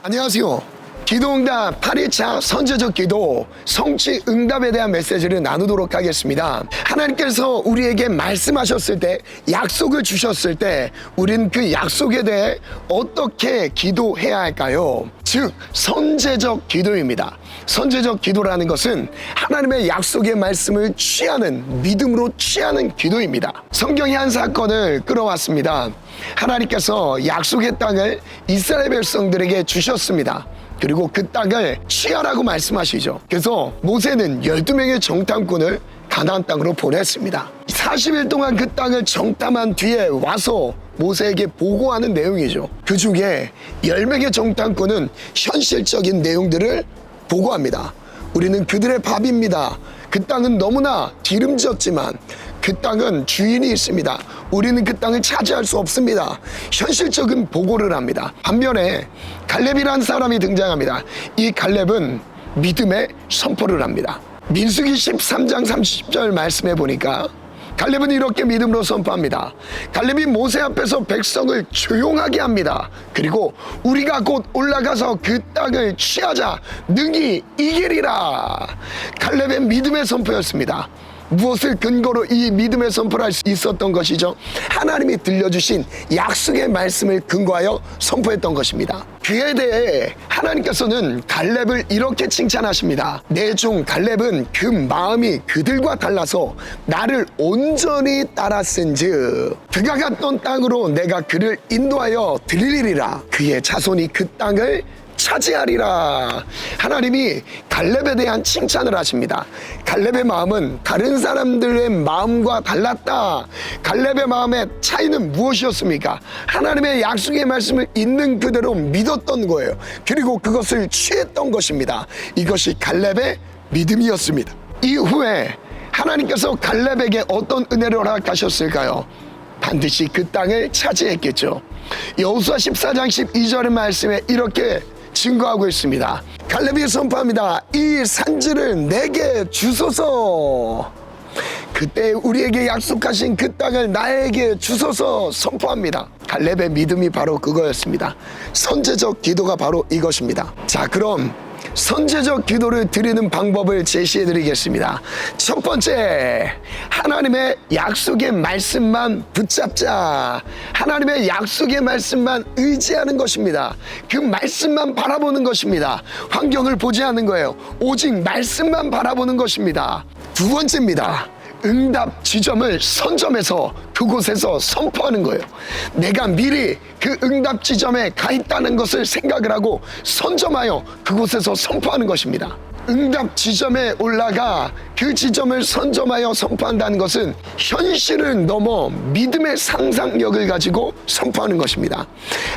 안녕하세요. 기도응답 8일차 선제적 기도 성취 응답에 대한 메시지를 나누도록 하겠습니다. 하나님께서 우리에게 말씀하셨을 때, 약속을 주셨을 때 우린 그 약속에 대해 어떻게 기도해야 할까요? 즉 선제적 기도입니다. 선제적 기도라는 것은 하나님의 약속의 말씀을 취하는, 믿음으로 취하는 기도입니다. 성경의 한 사건을 끌어왔습니다. 하나님께서 약속의 땅을 이스라엘 백성들에게 주셨습니다. 그리고 그 땅을 취하라고 말씀하시죠. 그래서 모세는 12명의 정탐꾼을 가나안 땅으로 보냈습니다. 40일 동안 그 땅을 정탐한 뒤에 와서 모세에게 보고하는 내용이죠. 그 중에 10명의 정탐꾼은 현실적인 내용들을 보고합니다. 우리는 그들의 밥입니다. 그 땅은 너무나 기름졌지만 그 땅은 주인이 있습니다. 우리는 그 땅을 차지할 수 없습니다. 현실적인 보고를 합니다. 반면에 갈렙이라는 사람이 등장합니다. 이 갈렙은 믿음의 선포를 합니다. 민수기 13장 30절 말씀해 보니까 갈렙은 이렇게 믿음으로 선포합니다. 갈렙이 모세 앞에서 백성을 조용하게 합니다. 그리고 우리가 곧 올라가서 그 땅을 취하자 능히 이기리라. 갈렙의 믿음의 선포였습니다. 무엇을 근거로 이 믿음의 선포를 할 수 있었던 것이죠? 하나님이 들려주신 약속의 말씀을 근거하여 선포했던 것입니다. 그에 대해 하나님께서는 갈렙을 이렇게 칭찬하십니다. 내 종 갈렙은 그 마음이 그들과 달라서 나를 온전히 따랐은즉 그가 갔던 땅으로 내가 그를 인도하여 드리리라. 그의 자손이 그 땅을 차지하리라. 하나님이 갈렙에 대한 칭찬을 하십니다. 갈렙의 마음은 다른 사람들의 마음과 달랐다. 갈렙의 마음의 차이는 무엇이었습니까? 하나님의 약속의 말씀을 있는 그대로 믿었던 거예요. 그리고 그것을 취했던 것입니다. 이것이 갈렙의 믿음이었습니다. 이후에 하나님께서 갈렙에게 어떤 은혜를 허락하셨을까요? 반드시 그 땅을 차지했겠죠. 여호수아 14장 12절의 말씀에 이렇게 증거하고 있습니다. 갈렙이 선포합니다. 이 산지를 내게 주소서. 그때 우리에게 약속하신 그 땅을 나에게 주소서 선포합니다. 갈렙의 믿음이 바로 그거였습니다. 선제적 기도가 바로 이것입니다. 자, 그럼 선제적 기도를 드리는 방법을 제시해 드리겠습니다. 첫 번째, 하나님의 약속의 말씀만 붙잡자. 하나님의 약속의 말씀만 의지하는 것입니다. 그 말씀만 바라보는 것입니다. 환경을 보지 않는 거예요. 오직 말씀만 바라보는 것입니다. 두 번째입니다. 응답 지점을 선점해서 그곳에서 선포하는 거예요. 내가 미리 그 응답 지점에 가 있다는 것을 생각을 하고 선점하여 그곳에서 선포하는 것입니다. 응답 지점에 올라가 그 지점을 선점하여 선포한다는 것은 현실을 넘어 믿음의 상상력을 가지고 선포하는 것입니다.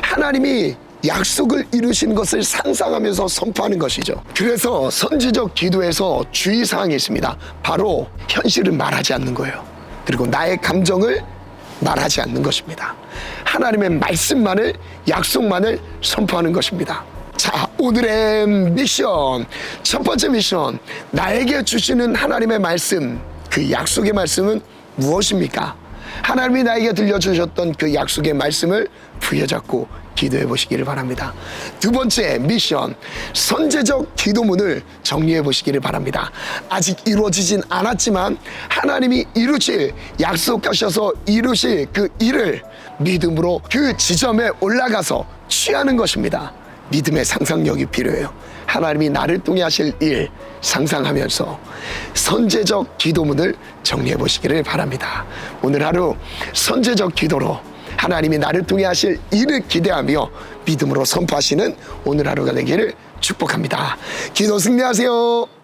하나님이 약속을 이루신 것을 상상하면서 선포하는 것이죠. 그래서 선지적 기도에서 주의사항이 있습니다. 바로 현실을 말하지 않는 거예요. 그리고 나의 감정을 말하지 않는 것입니다. 하나님의 말씀만을, 약속만을 선포하는 것입니다. 자, 오늘의 미션, 첫 번째 미션, 나에게 주시는 하나님의 말씀, 그 약속의 말씀은 무엇입니까? 하나님이 나에게 들려주셨던 그 약속의 말씀을 부여잡고 기도해 보시기를 바랍니다. 두 번째 미션, 선제적 기도문을 정리해 보시기를 바랍니다. 아직 이루어지진 않았지만 하나님이 이루실, 약속하셔서 이루실 그 일을 믿음으로 그 지점에 올라가서 취하는 것입니다. 믿음의 상상력이 필요해요. 하나님이 나를 통해 하실 일 상상하면서 선제적 기도문을 정리해 보시기를 바랍니다. 오늘 하루 선제적 기도로 하나님이 나를 통해 하실 일을 기대하며 믿음으로 선포하시는 오늘 하루가 되기를 축복합니다. 기도 승리하세요.